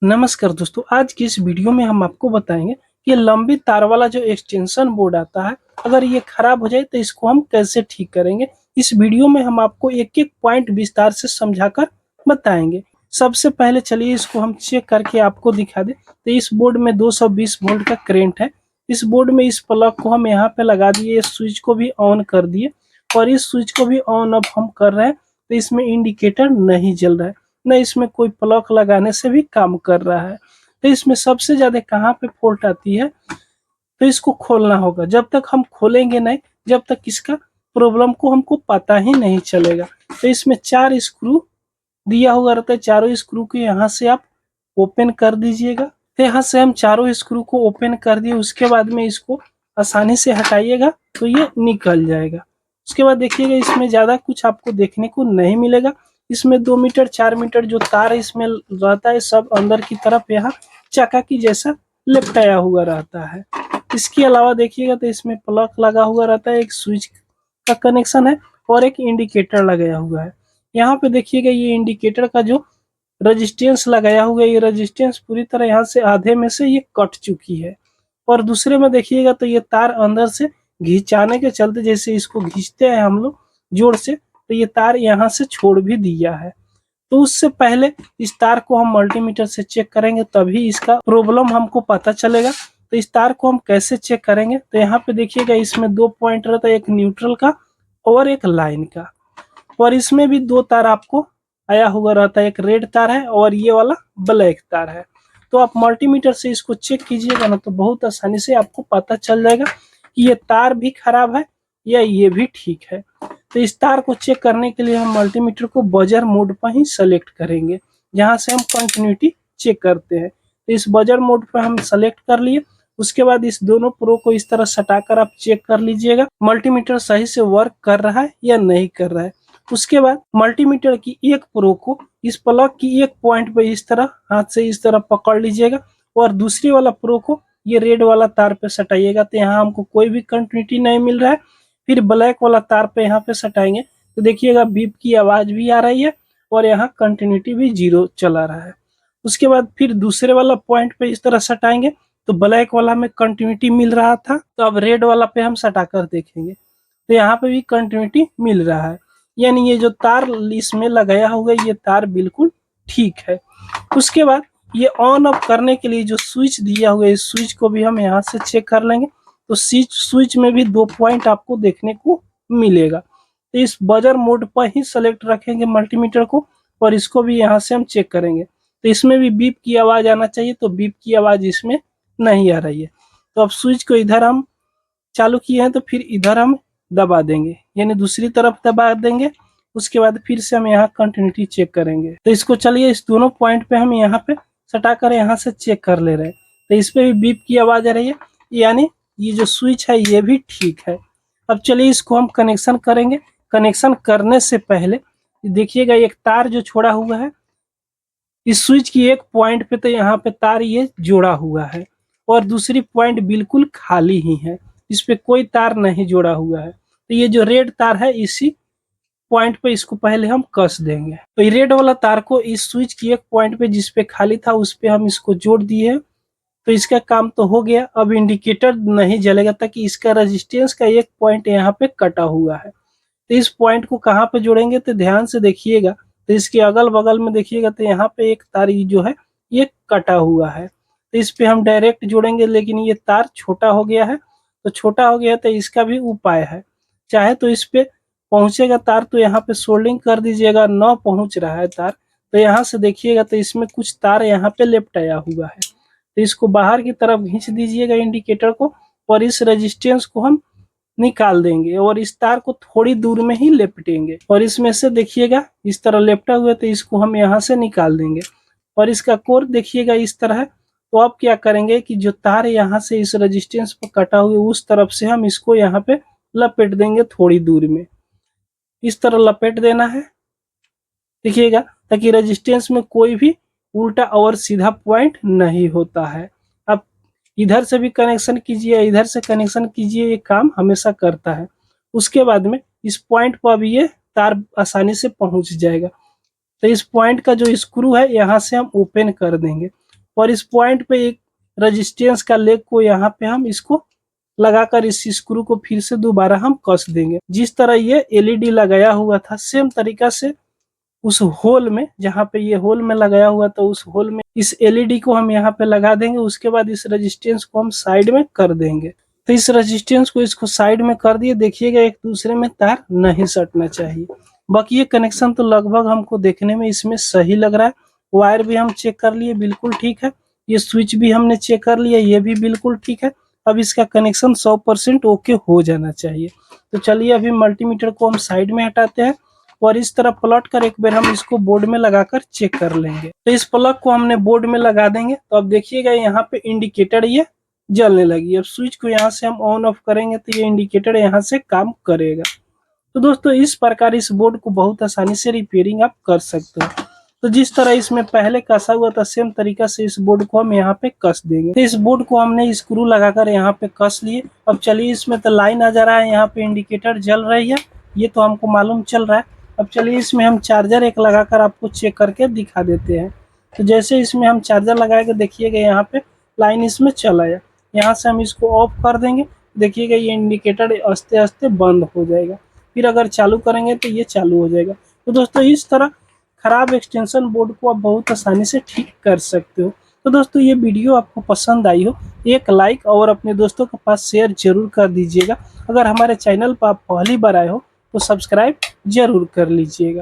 नमस्कार दोस्तों, आज की इस वीडियो में हम आपको बताएंगे कि लंबी तार वाला जो एक्सटेंशन बोर्ड आता है, अगर ये खराब हो जाए तो इसको हम कैसे ठीक करेंगे। इस वीडियो में हम आपको एक एक पॉइंट विस्तार से समझाकर बताएंगे। सबसे पहले चलिए इसको हम चेक करके आपको दिखा दें। तो इस बोर्ड में 220 वोल्ट का करंट है। इस बोर्ड में इस प्लग को हम यहाँ पे लगा दिए, इस स्विच को भी ऑन कर दिए और इस स्विच को भी ऑन ऑफ हम कर रहे हैं। तो इसमें इंडिकेटर नहीं जल रहा है, न इसमें कोई प्लग लगाने से भी काम कर रहा है। तो इसमें सबसे ज्यादा कहाँ पे फॉल्ट आती है, तो इसको खोलना होगा। जब तक हम खोलेंगे नहीं, जब तक इसका प्रॉब्लम को हमको पता ही नहीं चलेगा। तो इसमें 4 स्क्रू दिया हुआ रहता है, चारों स्क्रू को यहाँ से आप ओपन कर दीजिएगा। तो यहाँ से हम चारों स्क्रू को ओपन कर दिए, उसके बाद में इसको आसानी से हटाइएगा तो ये निकल जाएगा। उसके बाद देखिएगा इसमें ज्यादा कुछ आपको देखने को नहीं मिलेगा। इसमें 2 मीटर 4 मीटर जो तार इसमें रहता है, सब अंदर की तरफ यहाँ चक्का की जैसा लपटाया हुआ रहता है। इसके अलावा देखिएगा तो इसमें प्लग लगा हुआ रहता है, एक स्विच का कनेक्शन है और एक इंडिकेटर लगाया हुआ है। यहाँ पे देखिएगा ये इंडिकेटर का जो रेजिस्टेंस लगाया हुआ है, ये रेजिस्टेंस पूरी तरह यहाँ से आधे में से ये कट चुकी है। और दूसरे में देखिएगा तो ये तार अंदर से घिंचाने के चलते, जैसे इसको खींचते हैं हम लोग जोर से, तो ये तार यहाँ से छोड़ भी दिया है। तो उससे पहले इस तार को हम मल्टीमीटर से चेक करेंगे, तभी इसका प्रॉब्लम हमको पता चलेगा। तो इस तार को हम कैसे चेक करेंगे, तो यहाँ पे देखिएगा इसमें 2 पॉइंट रहता है, एक न्यूट्रल का और एक लाइन का। और इसमें भी 2 तार आपको आया हुआ रहता है, एक रेड तार है और ये वाला ब्लैक तार है। तो आप मल्टीमीटर से इसको चेक कीजिएगा ना, तो बहुत आसानी से आपको पता चल जाएगा कि ये तार भी खराब है या ये भी ठीक है। तो इस तार को चेक करने के लिए हम मल्टीमीटर को बजर मोड पर ही सेलेक्ट करेंगे, जहां से हम कंटिन्यूटी चेक करते हैं। तो इस बजर मोड पर हम सेलेक्ट कर लिए। उसके बाद इस दोनों प्रो को इस तरह सटाकर आप चेक कर लीजिएगा मल्टीमीटर सही से वर्क कर रहा है या नहीं कर रहा है। उसके बाद मल्टीमीटर की एक प्रो को इस प्लग की एक पॉइंट पे इस तरह हाथ से इस तरह पकड़ लीजिएगा और दूसरी वाला प्रो को ये रेड वाला तार पे सटाइएगा। तो यहाँ हमको कोई भी कंटिन्यूटी नहीं मिल रहा है। फिर ब्लैक वाला तार पे यहाँ पे सटाएंगे तो देखिएगा बीप की आवाज भी आ रही है और यहाँ कंटिन्यूटी भी 0 चला रहा है। उसके बाद फिर दूसरे वाला पॉइंट पे इस तरह सटाएंगे तो ब्लैक वाला में कंटिन्यूटी मिल रहा था, तो अब रेड वाला पे हम सटाकर देखेंगे तो यहाँ पे भी कंटिन्यूटी मिल रहा है। यानी ये जो तार इसमें लगाया हुआ है, ये तार बिल्कुल ठीक है। उसके बाद ये ऑन ऑफ करने के लिए जो स्विच दिया हुआ है, इस स्विच को भी हम यहाँ से चेक कर लेंगे। तो स्विच में भी 2 पॉइंट आपको देखने को मिलेगा। तो इस बजर मोड पर ही सेलेक्ट रखेंगे मल्टीमीटर को और इसको भी यहाँ से हम चेक करेंगे। तो इसमें भी बीप की आवाज आना चाहिए, तो बीप की आवाज इसमें नहीं आ रही है। तो अब स्विच को इधर हम चालू किए हैं तो फिर इधर हम दबा देंगे, यानी दूसरी तरफ दबा देंगे। उसके बाद फिर से हम यहाँ कंटिन्यूटी चेक करेंगे। तो इसको चलिए इस दोनों पॉइंट पे हम यहाँ पे सटा कर यहाँ से चेक कर ले रहे हैं। तो इस पे भी बीप की आवाज आ रही है, यानी ये जो स्विच है ये भी ठीक है। अब चलिए इसको हम कनेक्शन करेंगे। कनेक्शन करने से पहले देखिएगा एक तार जो छोड़ा हुआ है इस स्विच की एक पॉइंट पे, तो यहाँ पे तार ये जोड़ा हुआ है और दूसरी पॉइंट बिल्कुल खाली ही है, इस पे कोई तार नहीं जोड़ा हुआ है। तो ये जो रेड तार है इसी पॉइंट पे इसको पहले हम कस देंगे। तो ये रेड वाला तार को इस स्विच की एक पॉइंट पे जिस पे खाली था उस पे हम इसको जोड़ दिए। तो इसका काम तो हो गया। अब इंडिकेटर नहीं जलेगा, ताकि इसका रेजिस्टेंस का एक पॉइंट यहाँ पे कटा हुआ है। तो इस पॉइंट को कहाँ पे जोड़ेंगे, तो ध्यान से देखिएगा। तो इसके अगल बगल में देखिएगा तो यहाँ पे एक तार जो है ये कटा हुआ है। तो इस पे हम डायरेक्ट जोड़ेंगे, लेकिन ये तार छोटा हो गया है। तो छोटा हो गया तो इसका भी उपाय है, चाहे तो इस पे पहुंचेगा तार तो यहाँ पे सोल्डिंग कर दीजिएगा। न पहुंच रहा है तार तो यहाँ से देखिएगा तो इसमें कुछ तार यहाँ पे लेपटाया हुआ है। तो इसको बाहर की तरफ खींच दीजिएगा इंडिकेटर को और इस रेजिस्टेंस को हम निकाल देंगे और इस तार को थोड़ी दूर में ही लेपटेंगे। और इसमें से देखिएगा इस तरह लेपटा हुआ है, तो इसको हम यहाँ से निकाल देंगे। और इसका कोर देखिएगा इस तरह है। तो अब क्या करेंगे कि जो तार यहाँ से इस रेजिस्टेंस पर कटा हुआ है उस तरफ से हम इसको यहाँ पे लपेट देंगे थोड़ी दूर में। इस तरह लपेट देना है देखिएगा, ताकि रेजिस्टेंस में कोई भी उल्टा और सीधा पॉइंट नहीं होता है। अब इधर से भी कनेक्शन कीजिए, इधर से कनेक्शन कीजिए, ये काम हमेशा करता है। उसके बाद में इस पॉइंट पर भी ये तार आसानी से पहुंच जाएगा। तो इस पॉइंट का जो स्क्रू है यहाँ से हम ओपन कर देंगे और इस पॉइंट पे एक रेजिस्टेंस का लेग को यहाँ पे हम इसको लगाकर इस स्क्रू को फिर से दोबारा हम कस देंगे। जिस तरह ये एलईडी लगाया हुआ था सेम तरीका से उस होल में, जहाँ पे ये होल में लगाया हुआ था उस होल में इस एलईडी को हम यहाँ पे लगा देंगे। उसके बाद इस रेजिस्टेंस को हम साइड में कर देंगे। तो इस रेजिस्टेंस को इसको साइड में कर दिए। देखिएगा एक दूसरे में तार नहीं सटना चाहिए। बाकी ये कनेक्शन तो लगभग हमको देखने में इसमें सही लग रहा है। वायर भी हम चेक कर लिए, बिल्कुल ठीक है। ये स्विच भी हमने चेक कर लिया, ये भी बिल्कुल ठीक है। अब इसका कनेक्शन 100% ओके हो जाना चाहिए। तो चलिए अभी मल्टीमीटर को हम साइड में हटाते हैं और इस तरह पलट कर एक बार हम इसको बोर्ड में लगाकर चेक कर लेंगे। तो इस प्लग को हमने बोर्ड में लगा देंगे। तो अब देखिएगा यहाँ पे इंडिकेटर ये जलने लगी। अब स्विच को यहाँ से हम ऑन ऑफ करेंगे तो ये इंडिकेटर यहाँ से काम करेगा। तो दोस्तों इस प्रकार इस बोर्ड को बहुत आसानी से रिपेयरिंग आप कर सकते हो। तो जिस तरह इसमें पहले कसा हुआ था सेम तरीका से इस बोर्ड को हम यहाँ पे कस देंगे। तो इस बोर्ड को हमने स्क्रू लगाकर यहाँ पे कस लिए। अब चलिए इसमें तो लाइन आ जा रहा है, यहाँ पे इंडिकेटर जल रही है, ये तो हमको मालूम चल रहा है। अब चलिए इसमें हम चार्जर एक लगाकर आपको चेक करके दिखा देते हैं। तो जैसे इसमें हम चार्जर लगाएंगे देखिएगा यहाँ पे लाइन इसमें चल आया। यहाँ से हम इसको ऑफ कर देंगे। देखिएगा ये इंडिकेटर आस्ते आस्ते बंद हो जाएगा। फिर अगर चालू करेंगे तो ये चालू हो जाएगा। तो दोस्तों इस तरह खराब एक्सटेंशन बोर्ड को आप बहुत आसानी से ठीक कर सकते हो। तो दोस्तों ये वीडियो आपको पसंद आई हो एक लाइक और अपने दोस्तों के पास शेयर जरूर कर दीजिएगा। अगर हमारे चैनल पर आप पहली बार आए हो तो सब्सक्राइब जरूर कर लीजिएगा।